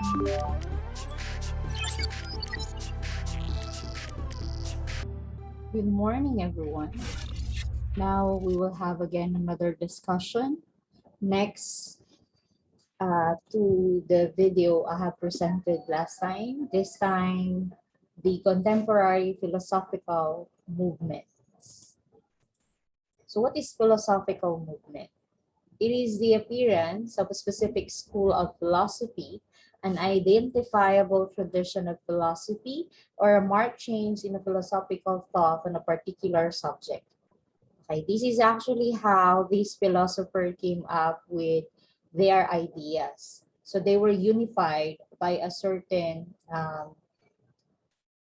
Good morning, everyone. Now we will have again another discussion. Next to the video I have presented last time, this time the contemporary philosophical movements. So what is philosophical movement? It is the appearance of a specific school of philosophy, an identifiable tradition of philosophy, or a marked change in the philosophical thought on a particular subject. Okay, this is actually how this philosopher came up with their ideas. So they were unified by a certain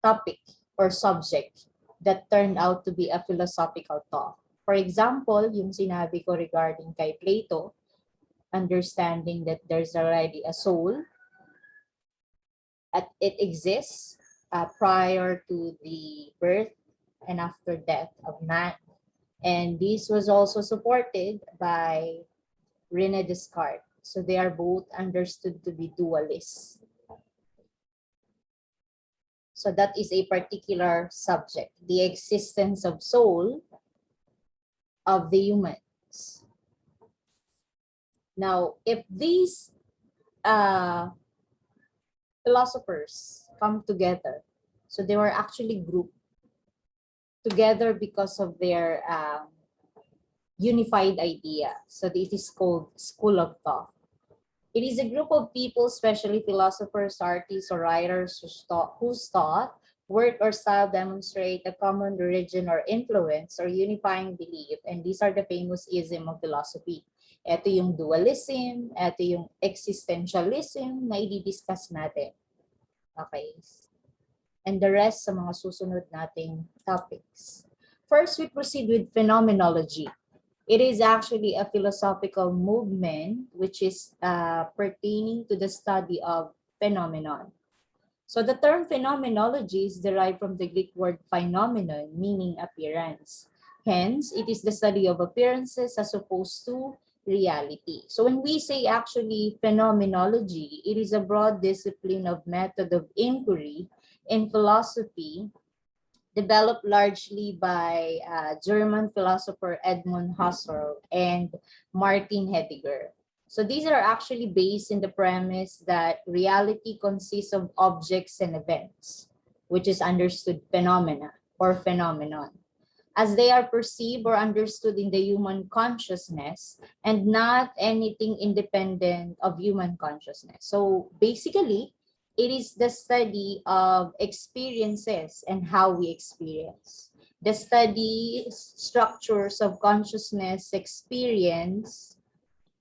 topic or subject that turned out to be a philosophical thought. For example, yung sinabi ko regarding kay Plato, understanding that there's already a soul, that it exists prior to the birth and after death of man. And this was also supported by René Descartes. So they are both understood to be dualists. So that is a particular subject, the existence of soul of the humans. Now, if these philosophers come together, so they were actually grouped together because of their unified idea. So this is called school of thought. It is a group of people, especially philosophers, artists, or writers whose thought, work, or style demonstrate a common origin or influence or unifying belief. And these are the famous ism of philosophy. Ito yung dualism, ito yung existentialism na i-discuss natin. Okay. And the rest sa mga susunod nating topics. First, we proceed with phenomenology. It is actually a philosophical movement which is pertaining to the study of phenomenon. So the term phenomenology is derived from the Greek word phenomenon, meaning appearance. Hence, it is the study of appearances as opposed to reality. So when we say actually phenomenology, it is a broad discipline of method of inquiry in philosophy developed largely by German philosopher Edmund Husserl and Martin Heidegger. So these are actually based in the premise that reality consists of objects and events, which is understood phenomena or phenomenon, as they are perceived or understood in the human consciousness and not anything independent of human consciousness. So basically, it is the study of experiences and how we experience. The study structures of consciousness experience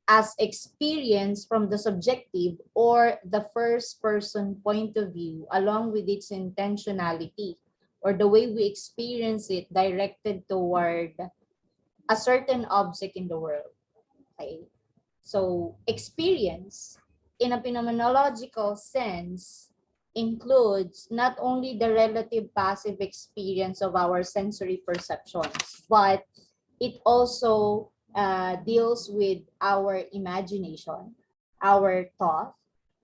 as experience from the subjective or the first person point of view, along with its intentionality or the way we experience it directed toward a certain object in the world. Okay? So experience in a phenomenological sense includes not only the relative passive experience of our sensory perceptions, but it also deals with our imagination, our thought,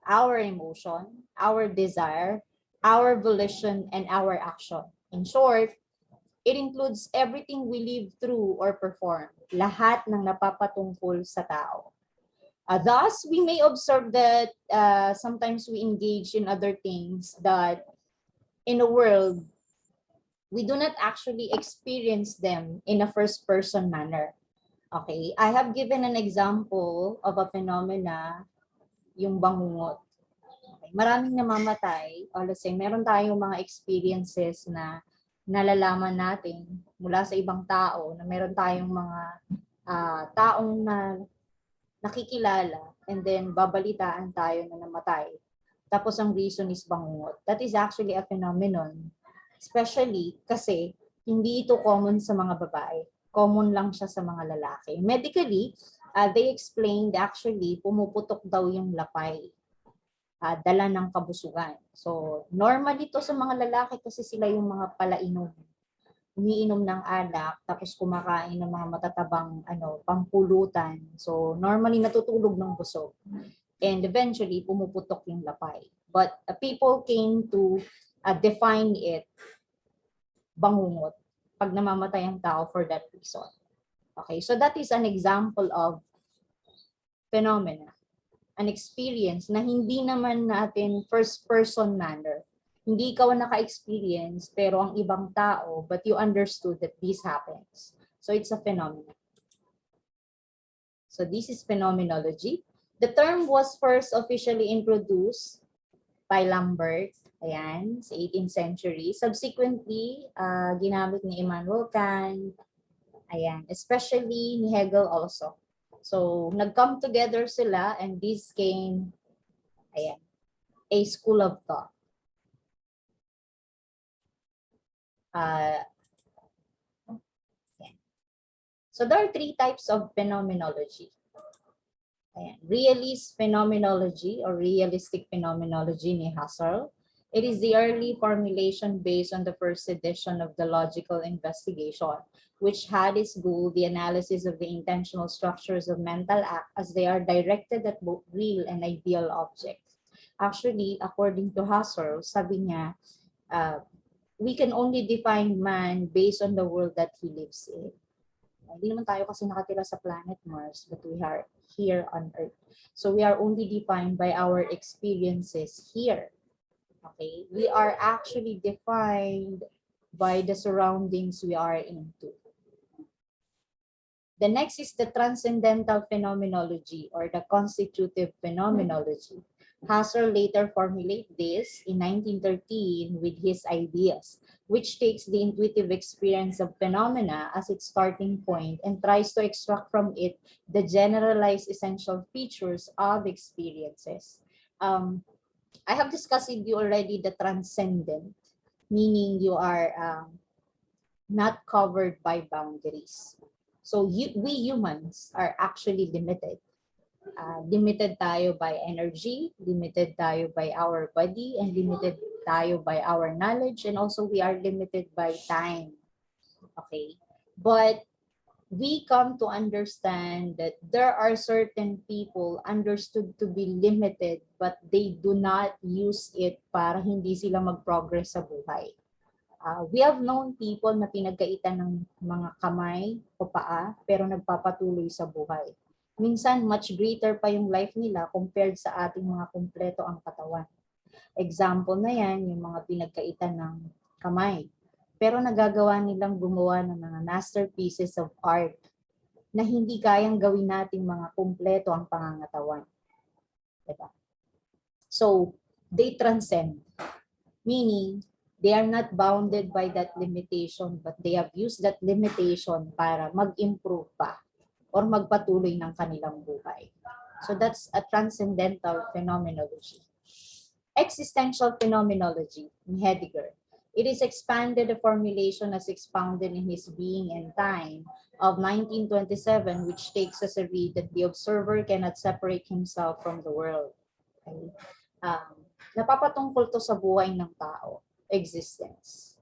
our emotion, our desire, our volition, and our action. In short, it includes everything we live through or perform, lahat ng napapatungkol sa tao. Thus, we may observe that sometimes we engage in other things that in the world, we do not actually experience them in a first-person manner. Okay, I have given an example of a phenomena, yung bangungot. Okay. Maraming namamatay, or let's say, meron tayong mga experiences na nalalaman natin mula sa ibang tao, na meron tayong mga taong na nakikilala, and then babalitaan tayo na namatay. Tapos ang reason is bangungot. That is actually a phenomenon. Especially kasi hindi ito common sa mga babae. Common lang siya sa mga lalaki. Medically, they explained actually pumuputok daw yung lapay. Dala ng kabusugan. So, normal ito sa mga lalaki kasi sila yung mga palainom. Umiinom ng alak, tapos kumakain ng mga matatabang pampulutan. So, normally natutulog ng busog. And eventually, pumuputok yung lapay. But people came to define it bangungot pag namamatay ang tao for that reason. Okay, so that is an example of phenomena, an experience na hindi naman natin first person manner. Hindi ikaw ang naka-experience pero ang ibang tao, but you understood that this happens. So it's a phenomenon. So this is phenomenology. The term was first officially introduced by Lambert, ayan, sa 18th century. Subsequently, ginamit ni Immanuel Kant, ayan, especially ni Hegel also. So, nag-come together sila and this came, ayan, a school of thought. So, there are three types of phenomenology. Ayan. Realist phenomenology or realistic phenomenology ni Husserl. It is the early formulation based on the first edition of the logical investigation, which had its goal the analysis of the intentional structures of mental act as they are directed at both real and ideal objects. Actually, according to Husserl, sabi niya, we can only define man based on the world that he lives in. Hindi naman tayo kasi nakatira sa planet Mars, but we are here on Earth. So we are only defined by our experiences here. Okay? We are actually defined by the surroundings we are into. The next is the transcendental phenomenology or the constitutive phenomenology. Husserl later formulated this in 1913 with his ideas, which takes the intuitive experience of phenomena as its starting point and tries to extract from it the generalized essential features of experiences. I have discussed with you already the transcendent, meaning you are not covered by boundaries. So we humans are actually limited. Limited tayo by energy, limited tayo by our body, and limited tayo by our knowledge, and also we are limited by time. Okay? But we come to understand that there are certain people understood to be limited, but they do not use it para hindi sila mag-progress sa buhay. We have known people na pinagkaitan ng mga kamay o paa, pero nagpapatuloy sa buhay. Minsan, much greater pa yung life nila compared sa ating mga kumpleto ang katawan. Example na yan, yung mga pinagkaitan ng kamay. Pero nagagawa nilang gumawa ng mga masterpieces of art na hindi kayang gawin nating mga kumpleto ang pangangatawan. Diba? So, they transcend. Meaning, they are not bounded by that limitation, but they have used that limitation para mag-improve pa or magpatuloy ng kanilang buhay. So that's a transcendental phenomenology. Existential phenomenology in Heidegger. It is expanded the formulation as expounded in his Being and Time of 1927, which takes as a read that the observer cannot separate himself from the world. Okay? Napapatungkol to sa buhay ng tao, existence.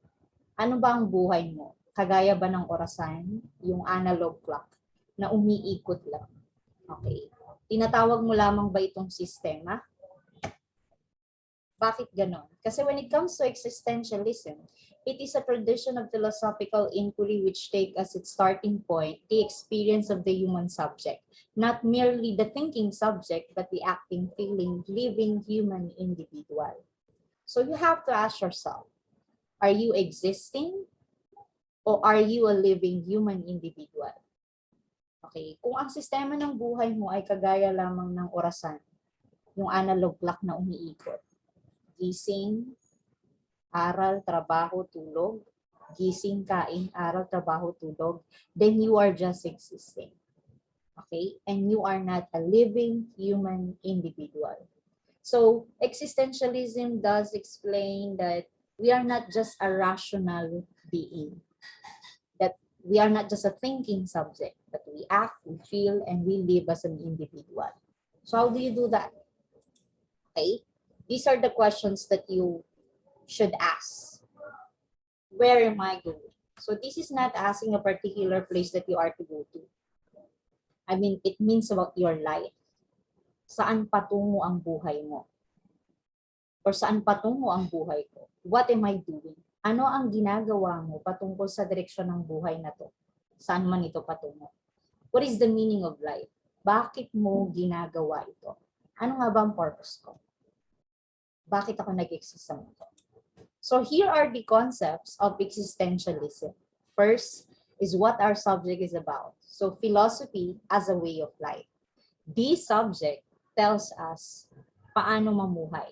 Ano ba ang buhay mo? Kagaya ba ng orasan, yung analog clock, na umiikot lang? Okay. Tinatawag mo lamang ba itong sistema? Bakit ganon? Kasi when it comes to existentialism, it is a tradition of philosophical inquiry which take as its starting point the experience of the human subject, not merely the thinking subject, but the acting, feeling, living human individual. So you have to ask yourself, are you existing or are you a living human individual? Okay, kung ang sistema ng buhay mo ay kagaya lamang ng orasan, yung analog clock na umiikot, gising, aral, trabaho, tulog, gising, kain, aral, trabaho, tulog, then you are just existing. Okay, and you are not a living human individual. So existentialism does explain that we are not just a rational being, that we are not just a thinking subject, but we act, we feel, and we live as an individual. So how do you do that? Okay, these are the questions that you should ask. Where am I going? So this is not asking a particular place that you are to go to. I mean, it means about your life. Saan patungo ang buhay mo? Or saan patungo ang buhay ko? What am I doing? Ano ang ginagawa mo patungkol sa direksyon ng buhay na to? Saan man ito patungo? What is the meaning of life? Bakit mo ginagawa ito? Ano nga ba ang purpose ko? Bakit ako nag-exist sa mundo? So here are the concepts of existentialism. First is what our subject is about. So philosophy as a way of life. This subject tells us paano mamuhay.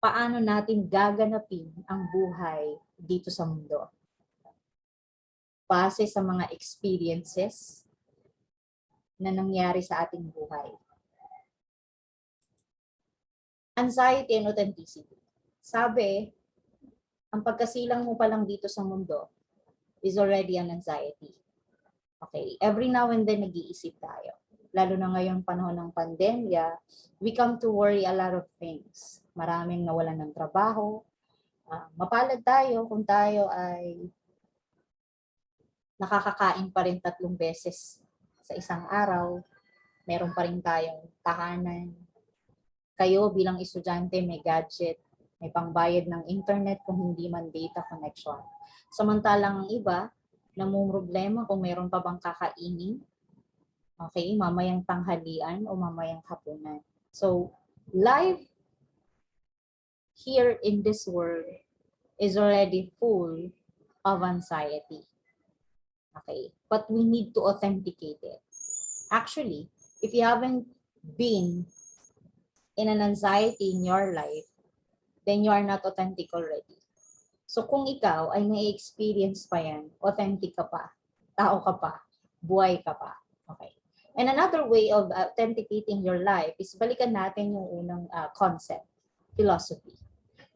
Paano natin gaganapin ang buhay dito sa mundo. Base sa mga experiences na nangyari sa ating buhay. Anxiety and authenticity. Sabi, ang pagkasilang mo pa lang dito sa mundo is already an anxiety. Okay, every now and then nag-iisip tayo. Lalo na ngayong panahon ng pandemya, we come to worry a lot of things. Maraming nawalan ng trabaho. Mapalad tayo kung tayo ay nakakakain pa rin 3 beses sa isang araw. Meron pa rin tayong tahanan. Kayo bilang estudyante may gadget, may pangbayad ng internet kung hindi man data connection. Samantalang ang iba, namumroblema kung meron pa bang kakainin, okay, mamayang tanghalian o mamayang hapunan. So, life here in this world is already full of anxiety. Okay, but we need to authenticate it. Actually, if you haven't been in an anxiety in your life, then you are not authentic already. So kung ikaw ay may-experience pa yan, authentic ka pa, tao ka pa, buhay ka pa. Okay. And another way of authenticating your life is balikan natin yung unang concept, philosophy.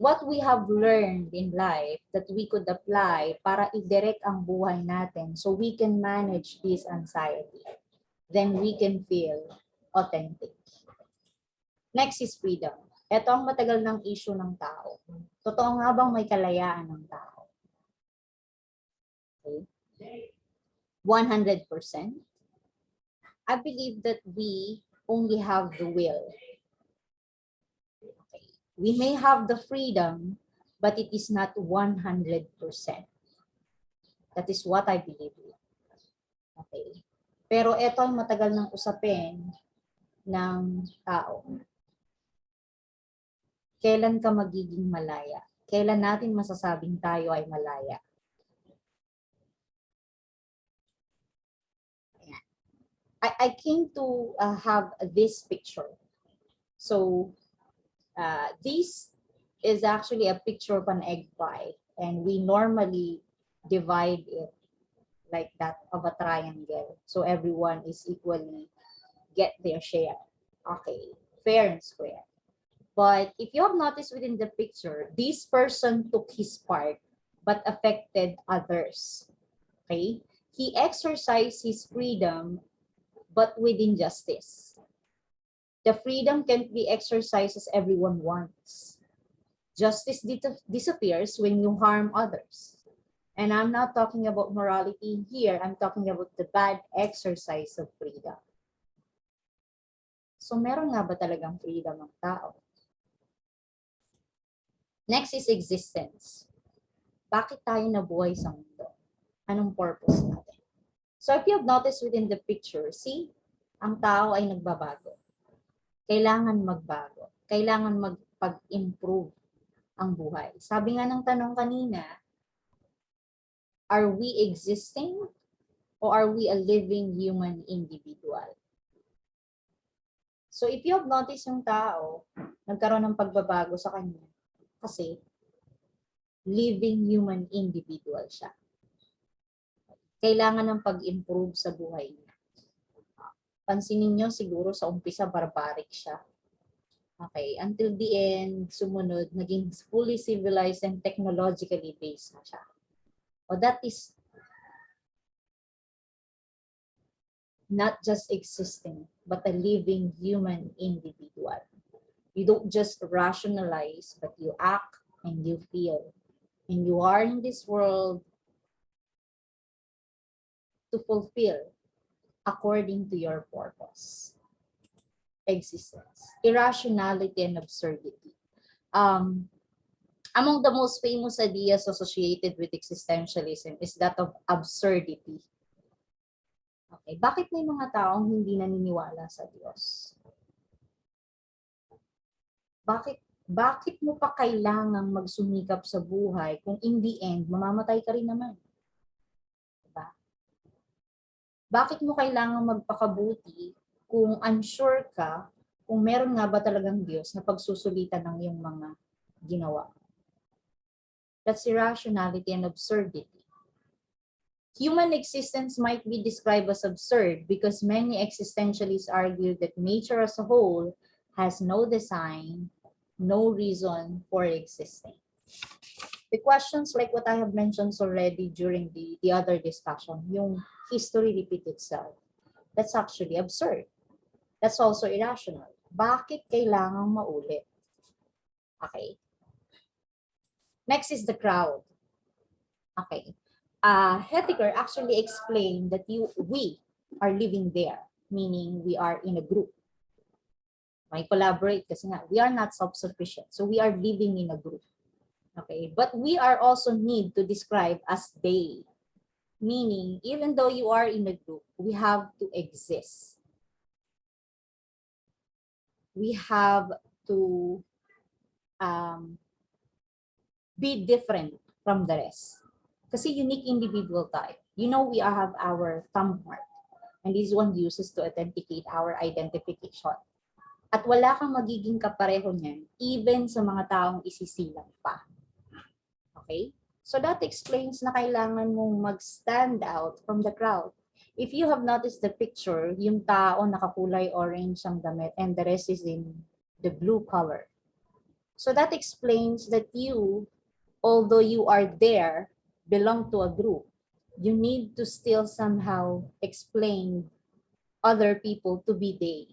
What we have learned in life that we could apply para i-direct ang buhay natin so we can manage this anxiety. Then we can feel authentic. Next is freedom. Ito ang matagal ng issue ng tao. Totoo nga bang may kalayaan ng tao? Okay. 100%. I believe that we only have the will. Okay. We may have the freedom, but it is not 100%. That is what I believe. Okay. Pero ito ang matagal ng usapin ng tao. Kailan ka magiging malaya? Kailan natin masasabing tayo ay malaya? I came to have this picture. So, this is actually a picture of an egg pie. And we normally divide it like that of a triangle. So, everyone is equally get their share. Okay, fair and square. But if you have noticed within the picture, this person took his part but affected others. Okay? He exercised his freedom but with injustice. The freedom can't be exercised as everyone wants. Justice disappears when you harm others. And I'm not talking about morality here. I'm talking about the bad exercise of freedom. So meron nga ba talagang freedom ng tao? Next is existence. Bakit tayo nabuhay sa mundo? Anong purpose natin? So if you have noticed within the picture, see, ang tao ay nagbabago. Kailangan magbago. Kailangan magpag-improve ang buhay. Sabi nga ng tanong kanina, are we existing or are we a living human individual? So if you have noticed yung tao, nagkaroon ng pagbabago sa kanya. Kasi living human individual siya. Kailangan ng pag-improve sa buhay niya. Pansinin nyo siguro sa umpisa barbaric siya. Okay, until the end, sumunod, naging fully civilized and technologically based na siya. O that is not just existing, but a living human individual. You don't just rationalize, but you act and you feel. And you are in this world to fulfill according to your purpose. Existence, irrationality, and absurdity. Among the most famous ideas associated with existentialism is that of absurdity. Okay, bakit may mga taong hindi naniniwala sa Diyos? Bakit mo pa kailangang magsumikap sa buhay kung in the end, mamamatay ka rin naman? Diba? Bakit mo kailangang magpakabuti kung unsure ka kung meron nga ba talagang Diyos na pagsusulitan ng iyong mga ginawa? That's irrationality and absurdity. Human existence might be described as absurd because many existentialists argue that nature as a whole has no design, no reason for existing. The questions like what I have mentioned already during the other discussion, yung history repeat itself, that's actually absurd. That's also irrational. Bakit kailangang maulit? Okay. Next is the crowd. Okay. Heidegger actually explained that we are living there, meaning we are in a group. May collaborate kasi nga, we are not self-sufficient. So we are living in a group. Okay, but we are also need to describe as they, meaning even though you are in a group, we have to exist. We have to be different from the rest. Kasi unique individual type. You know, we have our thumbmark. And this one uses to authenticate our identification. At wala kang magiging kapareho niyan, even sa mga taong isisilang pa. Okay? So that explains na kailangan mong mag-stand out from the crowd. If you have noticed the picture, yung tao nakakulay orange ang damit and the rest is in the blue color. So that explains that you, although you are there, belong to a group, you need to still somehow explain other people to be they.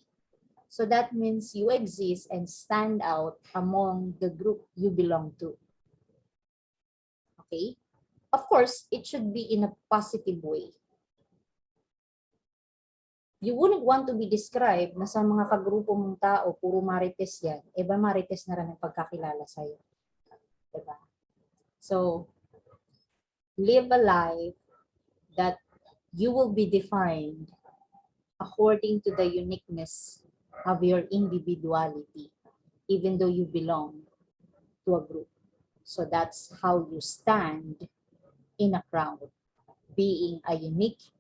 So that means you exist and stand out among the group you belong to. Okay? Of course, it should be in a positive way. You wouldn't want to be described na sa mga kagrupo mong tao, puro marites yan. Eba marites na rin ang pagkakilala sa'yo. Diba? So, live a life that you will be defined according to the uniqueness of your individuality, even though you belong to a group. So that's how you stand in a crowd, being a unique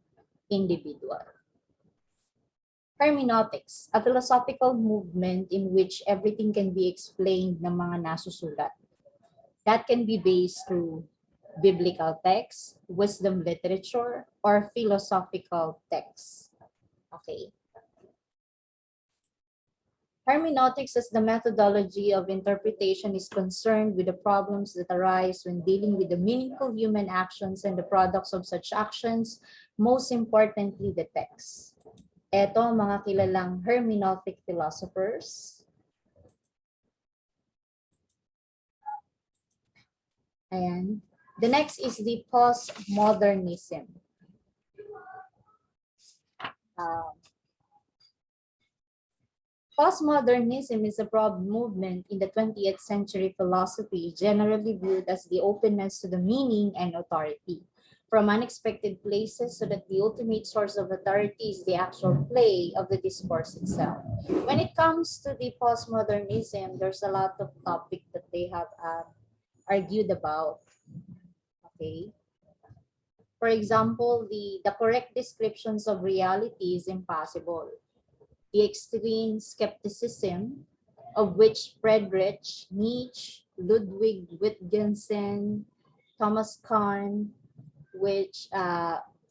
individual. Hermeneutics, a philosophical movement in which everything can be explained ng mga nasusulat. That can be based through biblical texts, wisdom literature, or philosophical texts. Okay. Hermeneutics as the methodology of interpretation is concerned with the problems that arise when dealing with the meaningful human actions and the products of such actions, most importantly, the text. Ito, mga kilalang hermeneutic philosophers. Ayan. The next is the postmodernism. Postmodernism is a broad movement in the 20th century philosophy, generally viewed as the openness to the meaning and authority, from unexpected places so that the ultimate source of authority is the actual play of the discourse itself. When it comes to the postmodernism, there's a lot of topics that they have argued about. Okay. For example, the correct descriptions of reality is impossible. The extreme skepticism of which Friedrich Nietzsche, Ludwig Wittgenstein, Thomas Kuhn, which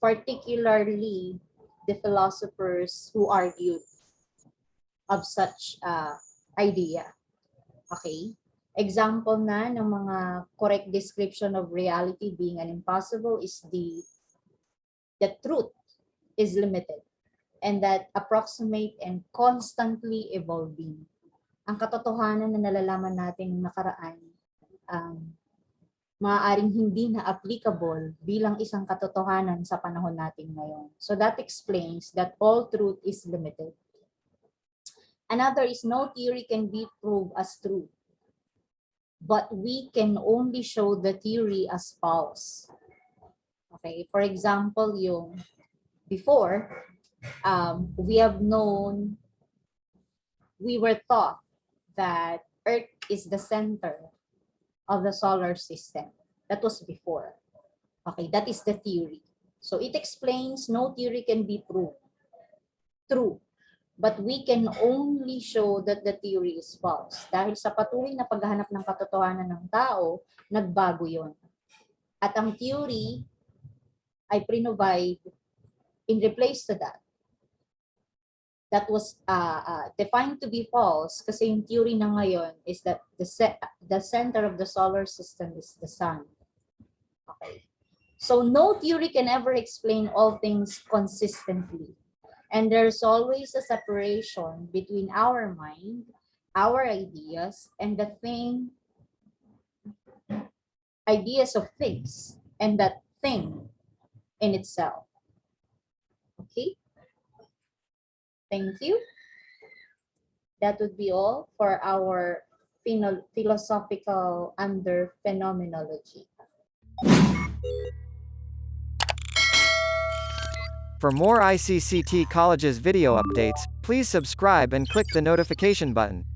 particularly the philosophers who argued of such idea. Okay. Example na ng mga correct description of reality being an impossible is the truth is limited and that approximate and constantly evolving. Ang katotohanan na nalalaman natin nakaraan, maaaring hindi na applicable bilang isang katotohanan sa panahon natin ngayon. So that explains that all truth is limited. Another is no theory can be proved as true, but we can only show the theory as false. Okay, for example, yung before, we were taught that Earth is the center of the solar system. That was before. Okay, that is the theory. So it explains no theory can be proved true, but we can only show that the theory is false. Dahil sa patuloy na paghahanap ng katotohanan ng tao, nagbago yon. At ang theory ay provide in replace to that. That was defined to be false kasi yung theory na ngayon is that the center of the solar system is the sun. Okay. So no theory can ever explain all things consistently. And there's always a separation between our mind, our ideas, and the ideas of things, and that thing in itself. Okay? Thank you. That would be all for our philosophical under phenomenology. For more ICCT College's video updates, please subscribe and click the notification button.